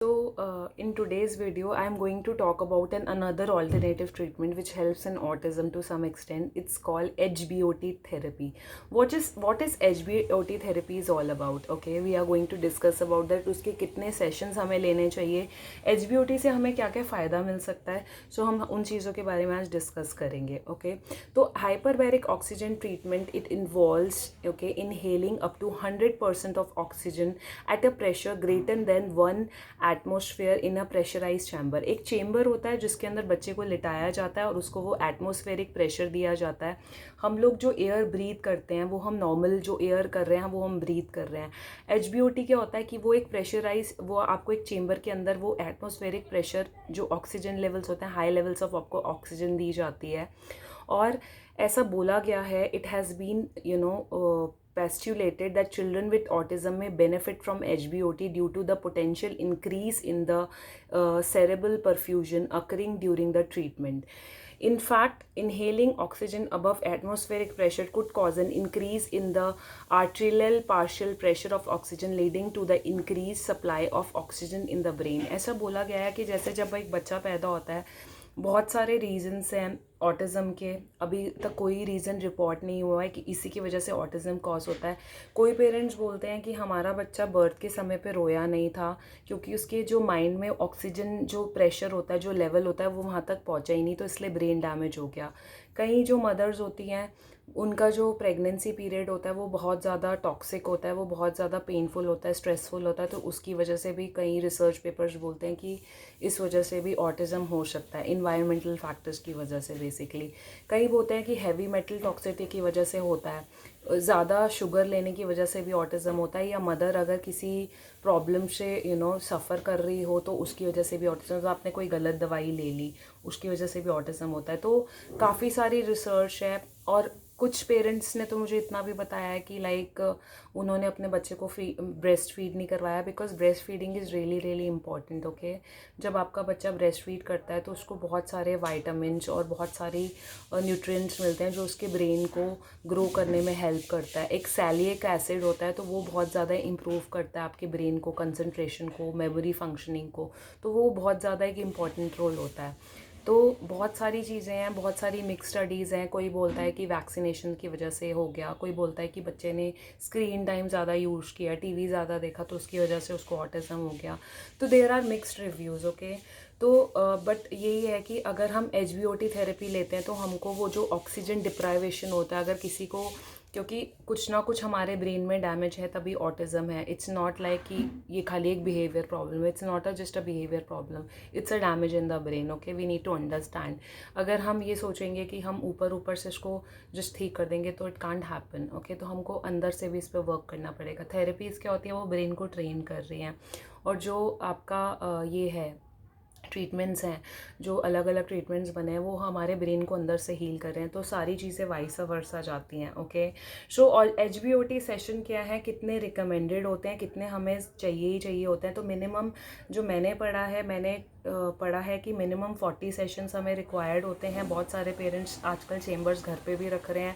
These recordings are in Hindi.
In today's video, I am going to talk about another alternative treatment which helps in autism to some extent. It's called HBOT therapy. What is HBOT therapy is all about? Okay, we are going to discuss about that. उसके कितने sessions हमें लेने चाहिए, HBOT से हमें क्या क्या फ़ायदा मिल सकता है. So हम उन चीज़ों के बारे में आज डिस्कस करेंगे. Okay, तो hyperbaric oxygen treatment it involves inhaling up to 100% of oxygen at a pressure greater than 1 atmosphere in a pressurise chamber. एक चेम्बर होता है जिसके अंदर बच्चे को लिटाया जाता है और उसको वो एटमॉस्फेरिक प्रेशर दिया जाता है. हम लोग जो एयर ब्रीथ करते हैं वो हम नॉर्मल जो एयर कर रहे हैं वो हम ब्रीथ कर रहे हैं. HBOT क्या होता है कि वो एक प्रेशराइज वो आपको एक चेम्बर के अंदर वो एटमॉस्फेरिक प्रेशर जो ऑक्सीजन लेवल्स होते हैं हाई लेवल्स ऑफ आपको ऑक्सीजन दी जाती है. और ऐसा बोला गया है, it has been postulated that children with autism may benefit from HBOT due to the potential increase in the cerebral perfusion occurring during the treatment. In fact, inhaling oxygen above atmospheric pressure could cause an increase in the arterial partial pressure of oxygen, leading to the increased supply of oxygen in the brain. ऐसा बोला गया है कि जैसे जब एक बच्चा पैदा होता है, बहुत सारे रीजंस हैं ऑटिज़म के. अभी तक कोई रीज़न रिपोर्ट नहीं हुआ है कि इसी की वजह से ऑटिज़म कॉज होता है. कोई पेरेंट्स बोलते हैं कि हमारा बच्चा बर्थ के समय पे रोया नहीं था क्योंकि उसके जो माइंड में ऑक्सीजन जो प्रेशर होता है जो लेवल होता है वो वहाँ तक पहुँचा ही नहीं, तो इसलिए ब्रेन डैमेज हो गया. कई जो मदर्स होती हैं उनका जो प्रेगनेंसी पीरियड होता है वो बहुत ज़्यादा टॉक्सिक होता है, वो बहुत ज़्यादा पेनफुल होता है, स्ट्रेसफुल होता है, तो उसकी वजह से भी कई रिसर्च पेपर्स बोलते हैं कि इस वजह से भी ऑटिज़म हो सकता है, इन्वायरमेंटल फैक्टर्स की वजह से बेसिकली. कई बोलते हैं कि हैवी मेटल टॉक्सिसिटी की वजह से होता है, ज़्यादा शुगर लेने की वजह से भी ऑटिज़म होता है, या मदर अगर किसी प्रॉब्लम से सफ़र कर रही हो तो उसकी वजह से भी ऑटिज़म, तो आपने कोई गलत दवाई ले ली उसकी वजह से भी ऑटिज़म होता है. तो काफ़ी सारी रिसर्च है. और कुछ पेरेंट्स ने तो मुझे इतना भी बताया है कि लाइक उन्होंने अपने बच्चे को ब्रेस्ट फीड नहीं करवाया, because breast feeding is really really important. Okay, जब आपका बच्चा ब्रेस्ट फीड करता है तो उसको बहुत सारे वाइटामिन्स और बहुत सारी न्यूट्रिएंट्स मिलते हैं जो उसके ब्रेन को ग्रो करने में हेल्प करता है. एक सैलिक एसिड होता है तो वो बहुत ज़्यादा इम्प्रूव करता है आपके ब्रेन को, कंसंट्रेशन को, मेमोरी फंक्शनिंग को, तो वो बहुत ज़्यादा एक इम्पॉर्टेंट रोल होता है. तो बहुत सारी चीज़ें हैं, बहुत सारी मिक्स स्टडीज़ हैं. कोई बोलता है कि वैक्सीनेशन की वजह से हो गया, कोई बोलता है कि बच्चे ने स्क्रीन टाइम ज़्यादा यूज़ किया, टीवी ज़्यादा देखा तो उसकी वजह से उसको ऑटिज़म हो गया. तो there are mixed reviews. Okay, तो बट यही है कि अगर हम HBOT थेरेपी लेते हैं तो हमको वो जो ऑक्सीजन डिप्राइवेशन होता है, अगर किसी को, क्योंकि कुछ ना कुछ हमारे ब्रेन में डैमेज है तभी ऑटिज़म है. इट्स नॉट लाइक कि ये खाली एक बिहेवियर प्रॉब्लम है. It's not just a behaviour problem, it's a damage in the brain. Okay, we need to understand. अगर हम ये सोचेंगे कि हम ऊपर ऊपर से इसको जस्ट ठीक कर देंगे तो इट कांट हैपन. ओके, तो हमको अंदर से भी इस पर वर्क करना पड़ेगा. थेरेपीज़ क्या होती है, वो ब्रेन को ट्रेन कर रही हैं. और जो आपका ये है ट्रीटमेंट्स हैं, जो अलग अलग ट्रीटमेंट्स बने हैं वो हमारे ब्रेन को अंदर से हील कर रहे हैं, तो सारी चीज़ें वाइस वर्सा जाती हैं. ओके, सो और HBOT सेशन क्या है, कितने रिकमेंडेड होते हैं, कितने हमें चाहिए ही चाहिए होते हैं. तो मिनिमम जो मैंने पढ़ा है कि मिनिमम 40 सेशंस हमें रिक्वायर्ड होते हैं. बहुत सारे पेरेंट्स आजकल चेम्बर्स घर पे भी रख रहे हैं,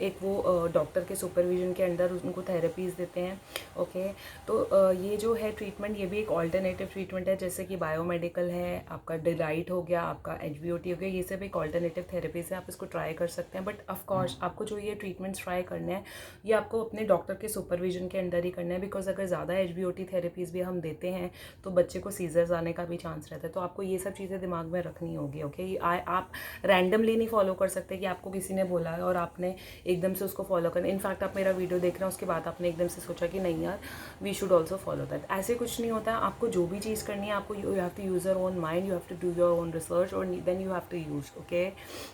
एक वो डॉक्टर के सुपरविजन के अंडर उनको थेरेपीज़ देते हैं. ओके, तो ये जो है ट्रीटमेंट, ये भी एक ऑल्टरनेटिव ट्रीटमेंट है, जैसे कि बायोमेडिकल है, आपका डिलाइट हो गया, आपका HBOT हो गया, ये सब एक ऑल्टरनेटिव थेरेपीज़ है, आप इसको ट्राई कर सकते हैं. बट ऑफकोर्स आपको जो ये ट्रीटमेंट्स ट्राई करने हैं ये आपको अपने डॉक्टर के सुपरविजन के अंडर ही करना है, बिकॉज अगर ज़्यादा HBOT थेरेपीज़ भी हम देते हैं तो बच्चे को सीजर्स आने का भी चांस रहता है. तो आपको ये सब चीज़ें दिमाग में रखनी होगी. ओके, आप रैंडमली नहीं फॉलो कर सकते कि आपको किसी ने बोला है और आपने एकदम से उसको फॉलो करना. इनफैक्ट आप मेरा वीडियो देख रहे हैं उसके बाद आपने एकदम से सोचा कि नहीं यार we should also follow that. ऐसे कुछ नहीं होता है. आपको जो भी चीज़ करनी है आपको you have to use your own mind, you have to do your own research और then you have to use. Okay,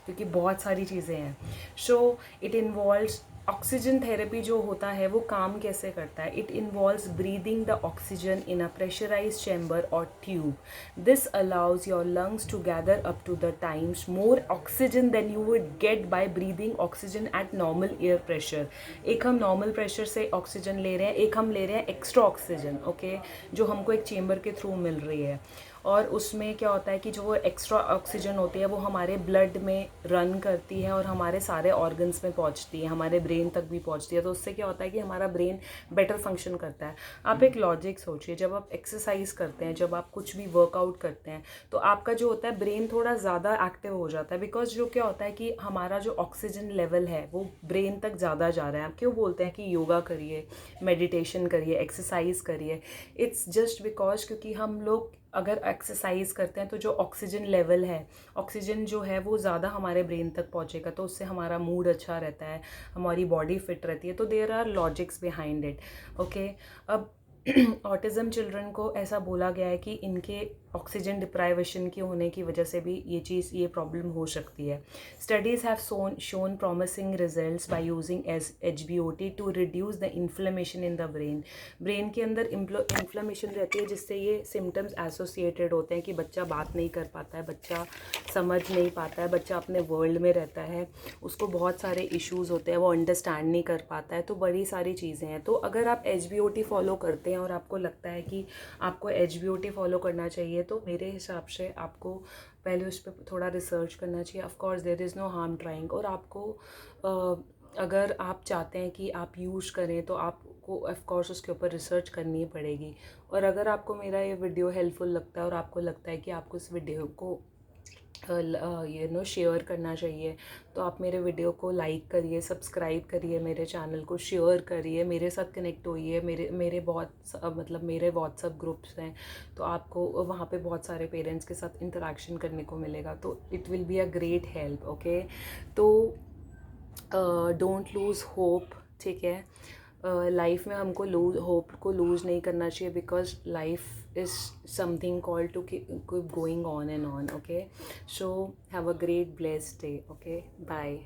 क्योंकि बहुत सारी चीज़ें हैं. So it involves oxygen therapy. जो होता है वो काम कैसे करता है, it involves breathing the oxygen in a pressurise chamber और tube. This allows your lungs to gather up to the times more oxygen than you would gate bye breathing oxygen at normal air pressure. एक हम नॉर्मल प्रेशर से ऑक्सीजन ले रहे हैं, एक हम ले रहे हैं एक्स्ट्रा ऑक्सीजन. ओके, जो हमको एक चेम्बर के थ्रू मिल रही है. और उसमें क्या होता है कि जो वो एक्स्ट्रा ऑक्सीजन होती है वो हमारे ब्लड में रन करती है और हमारे सारे ऑर्गन्स में पहुंचती है, हमारे ब्रेन तक भी पहुंचती है। तो उससे क्या होता है कि हमारा ब्रेन बेटर फंक्शन करता है। आप एक लॉजिक सोचिए, जब आप एक्सरसाइज करते हैं, जब आप कुछ भी वर्कआउट करते हैं, तो आपका जो होता है ब्रेन थोड़ा ज़्यादा एक्टिव हो जाता है, बिकॉज जो क्या होता है कि हमारा जो ऑक्सीजन लेवल है वो ब्रेन तक ज़्यादा जा रहा है। आप क्यों बोलते हैं कि योगा करिए, मेडिटेशन करिए, एक्सरसाइज करिए? इट्स जस्ट बिकॉज क्योंकि हम लोग अगर एक्सरसाइज करते हैं तो जो ऑक्सीजन लेवल है, ऑक्सीजन जो है वो ज़्यादा हमारे ब्रेन तक पहुंचेगा, तो उससे हमारा मूड अच्छा रहता है, हमारी बॉडी फिट रहती है। तो there are logics behind it. Okay, अब ऑटिज़म चिल्ड्रन को ऐसा बोला गया है कि इनके ऑक्सीजन डिप्राइवेशन के होने की वजह से भी ये प्रॉब्लम हो सकती है। Studies have shown promising results by using HBOT to reduce the inflammation in the brain. Brain के अंदर इन्फ्लेमेशन रहती है, जिससे ये सिम्टम्स एसोसिएटेड होते हैं कि बच्चा बात नहीं कर पाता है, बच्चा समझ नहीं पाता है, बच्चा अपने वर्ल्ड में रहता है, उसको बहुत सारे इश्यूज़ होते हैं, वो अंडरस्टैंड नहीं कर पाता है। तो बड़ी सारी चीज़ें हैं। तो अगर आप HBOT फॉलो करते हैं और आपको लगता है कि आपको HBOT फॉलो करना चाहिए, तो मेरे हिसाब से आपको पहले उस पर थोड़ा रिसर्च करना चाहिए। Of course there is no harm trying. और आपको अगर आप चाहते हैं कि आप यूज़ करें तो आपको ऑफ कोर्स उसके ऊपर रिसर्च करनी पड़ेगी। और अगर आपको मेरा ये वीडियो हेल्पफुल लगता है और आपको लगता है कि आपको इस वीडियो को शेयर करना चाहिए, तो आप मेरे वीडियो को लाइक करिए, सब्सक्राइब करिए, मेरे चैनल को शेयर करिए, मेरे साथ कनेक्ट होइए। मेरे मेरे व्हाट्सअप ग्रुप्स हैं, तो आपको वहाँ पे बहुत सारे पेरेंट्स के साथ इंटरेक्शन करने को मिलेगा, तो it will be a great help. Okay, तो डोंट लूज़ होप, ठीक है? लाइफ में हमको होप को लूज़ नहीं करना चाहिए, because life is something called to keep going on and on. Okay, so have a great blessed day. Okay, bye.